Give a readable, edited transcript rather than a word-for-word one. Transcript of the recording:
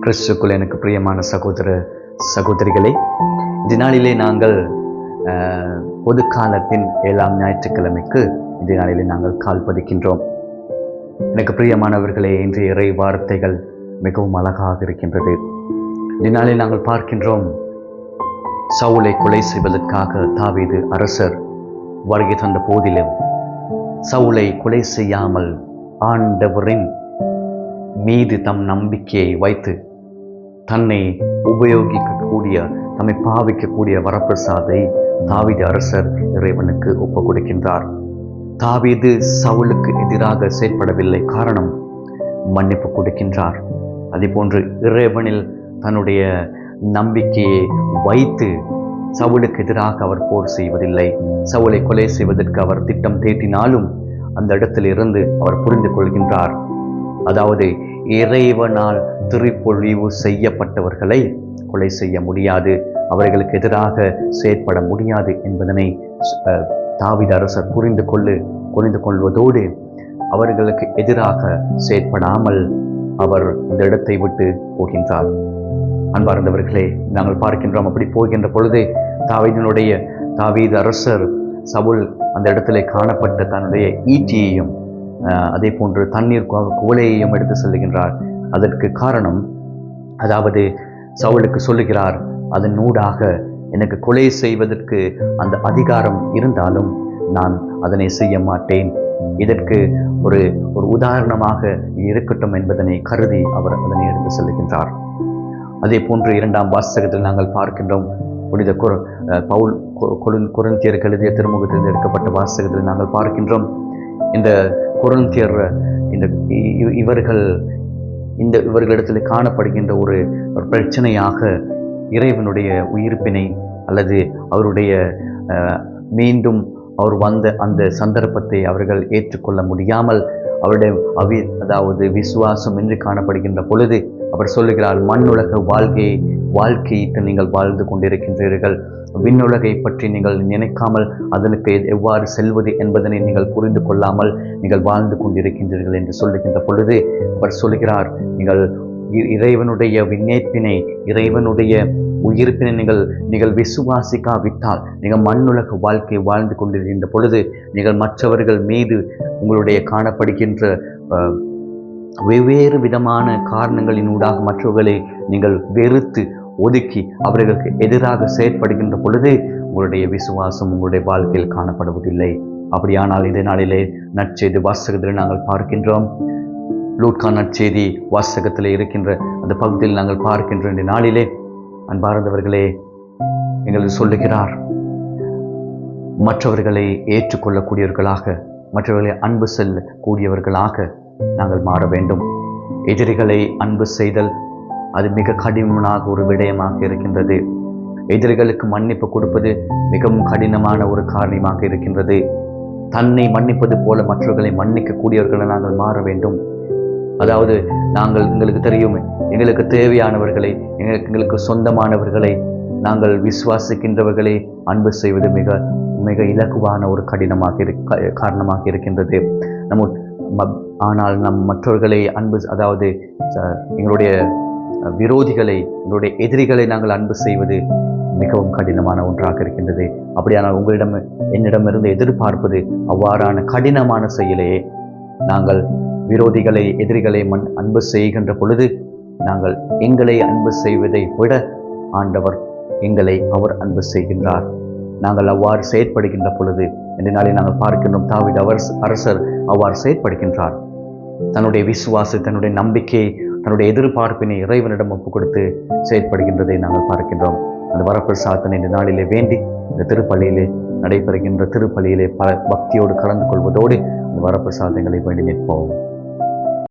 கிறிஸ்துக்குள் எனக்கு பிரியமான சகோதர சகோதரிகளே, இந்த நாளிலே நாங்கள் பொது காலத்தின் 7ஆம் ஞாயிற்றுக்கிழமைக்கு இந்த நாளிலே நாங்கள் கால் பதிக்கின்றோம். எனக்கு பிரியமானவர்களே, இன்றைய இறை வார்த்தைகள் மிகவும் அழகாக இருக்கின்றது. இந்த நாளில் நாங்கள் பார்க்கின்றோம், சவுலை கொலை செய்வதற்காக தாவீது அரசர் வருகை தந்த போதிலும் சவுலை கொலை செய்யாமல் ஆண்டவரின் மீது தம் நம்பிக்கையை வைத்து தன்னை உபயோகிக்கக்கூடிய, தம்மை பாவிக்கக்கூடிய வரப்பிரசாதை தாவீது அரசர் இறைவனுக்கு ஒப்புக் கொடுக்கின்றார். தாவீது சவுலுக்கு எதிராக செயற்படவில்லை, காரணம் மன்னிப்பு கொடுக்கின்றார். அதே போன்று இறைவனில் தன்னுடைய நம்பிக்கையை வைத்து சவுலுக்கு எதிராக அவர் போர் செய்வதில்லை. சவுலை கொலை செய்வதற்கு அவர் திட்டம் தீட்டினாலும் அந்த இடத்திலிருந்து அவர் புரிந்து கொள்கின்றார், அதாவது இறைவனால் திருப்பொழிவு செய்யப்பட்டவர்களை கொலை செய்ய முடியாது, அவர்களுக்கு எதிராக செயற்பட முடியாது என்பதனை தாவீது அரசர் புரிந்து கொள்வதோடு அவர்களுக்கு எதிராக செயற்படாமல் அவர் இந்த இடத்தை விட்டு போகின்றார். அன்பார்ந்தவர்களே, நாங்கள் பார்க்கின்றோம், அப்படி போகின்ற பொழுது தாவீது அரசர் சவுல் அந்த இடத்திலே காணப்பட்ட தன்னுடைய ஈட்டியையும் அதே போன்று தண்ணீர் குவளையையும் எடுத்து செல்லுகின்றார். அதற்கு காரணம், அதாவது சவுலுக்கு சொல்லுகிறார், அதன் ஊடாக எனக்கு கொலை செய்வதற்கு அந்த அதிகாரம் இருந்தாலும் நான் அதனை செய்ய மாட்டேன், இதற்கு ஒரு உதாரணமாக இருக்கட்டும் என்பதனை கருதி அவர் அதனை எடுத்து செல்லுகின்றார். அதே போன்று 2ஆம் வாசகத்தில் நாங்கள் பார்க்கின்றோம், புனித பவுல் கொரிந்தியருக்கு எழுதிய திருமுகத்தில் எடுக்கப்பட்ட வாசகத்தில் நாங்கள் பார்க்கின்றோம், இந்த கொரிந்தியர் இவர்களிடத்தில் காணப்படுகின்ற ஒரு பிரச்சனையாக இறைவனுடைய உயிர்ப்பினை அல்லது அவருடைய மீண்டும் அவர் வந்த அந்த சந்தர்ப்பத்தை அவர்கள் ஏற்றுக்கொள்ள முடியாமல் அவருடைய அதாவது விசுவாசம் என்று காணப்படுகின்ற பொழுது அவர் சொல்லுகிறார், மண்ணுலக வாழ்க்கையிட்டு நீங்கள் வாழ்ந்து கொண்டிருக்கின்றீர்கள், விண்ணுலகை பற்றி நீங்கள் நினைக்காமல் அதற்கு எவ்வாறு செல்வது என்பதனை நீங்கள் புரிந்து கொள்ளாமல் நீங்கள் வாழ்ந்து கொண்டிருக்கின்றீர்கள் என்று சொல்லுகின்ற பொழுது அவர் சொல்லுகிறார், நீங்கள் இறைவனுடைய விண்ணேற்பினை, இறைவனுடைய உயிர்ப்பினை நீங்கள் விசுவாசிக்காவிட்டால் நீங்கள் மண்ணுலக வாழ்க்கை வாழ்ந்து கொண்டிருக்கின்ற பொழுது நீங்கள் மற்றவர்கள் மீது உங்களுடைய காணப்படுகின்ற வெவ்வேறு விதமான காரணங்களினூடாக மற்றவர்களை நீங்கள் வெறுத்து ஒதுக்கி அவர்களுக்கு எதிராக செயற்படுகின்ற பொழுது உங்களுடைய விசுவாசம் உங்களுடைய வாழ்க்கையில் காணப்படுவதில்லை. அப்படியானால் இந்த நாளிலே நற்செய்தி வாசகத்தில் நாங்கள் பார்க்கின்றோம், லூக்கா நற்செய்தி வாசகத்தில் இருக்கின்ற அந்த பகுதியில் நாங்கள் பார்க்கின்ற இந்த நாளிலே அன்பார்ந்தவர்களே, எங்களுக்கு சொல்லுகிறார், மற்றவர்களை ஏற்றுக்கொள்ளக்கூடியவர்களாக, மற்றவர்களை அன்பு செல்லக்கூடியவர்களாக நாங்கள் மாற வேண்டும். எதிரிகளை அன்பு செய்தல் அது மிக கடினமான ஒரு விடயமாக இருக்கின்றது. எதிரிகளுக்கு மன்னிப்பு கொடுப்பது மிகவும் கடினமான ஒரு காரியமாக இருக்கின்றது. தன்னை மன்னிப்பது போல மற்றவர்களை மன்னிக்கக்கூடியவர்களை நாங்கள் மாற வேண்டும். அதாவது எங்களுக்கு தெரியும், எங்களுக்கு தேவையானவர்களை, எங்களுக்கு சொந்தமானவர்களை, நாங்கள் விசுவாசிக்கின்றவர்களை அன்பு செய்வது மிக மிக இலகுவான ஒரு காரணமாக இருக்கின்றது. ஆனால் மற்றவர்களை அன்பு, அதாவது எங்களுடைய விரோதிகளை, எங்களுடைய எதிரிகளை நாங்கள் அன்பு செய்வது மிகவும் கடினமான ஒன்றாக இருக்கின்றது. அப்படியானால் என்னிடமிருந்து எதிர்பார்ப்பது அவ்வாறான கடினமான செயலையே. நாங்கள் விரோதிகளை, எதிரிகளை அன்பு செய்கின்ற பொழுது நாங்கள் எங்களை அன்பு செய்வதை விட ஆண்டவர் அவர் அன்பு செய்கின்றார். நாங்கள் அவ்வாறு செயற்படுகின்ற பொழுது இந்த நாளில் நாங்கள் பார்க்கின்றோம், தாவீது அரசர் அவ்வாறு செயற்படுகின்றார். தன்னுடைய விசுவாசம், தன்னுடைய நம்பிக்கையை, தன்னுடைய எதிர்பார்ப்பினை இறைவனிடம் ஒப்புக் கொடுத்து செயற்படுகின்றதை நாங்கள் பார்க்கின்றோம். அந்த வரப்பிரசாதனை இந்த நாளிலே வேண்டி இந்த திருப்பலியிலே நடைபெறுகின்ற திருப்பலியிலே பக்தியோடு கலந்து கொள்வதோடு அந்த வரப்பிரசாதங்களை வேண்டி நிற்போம்.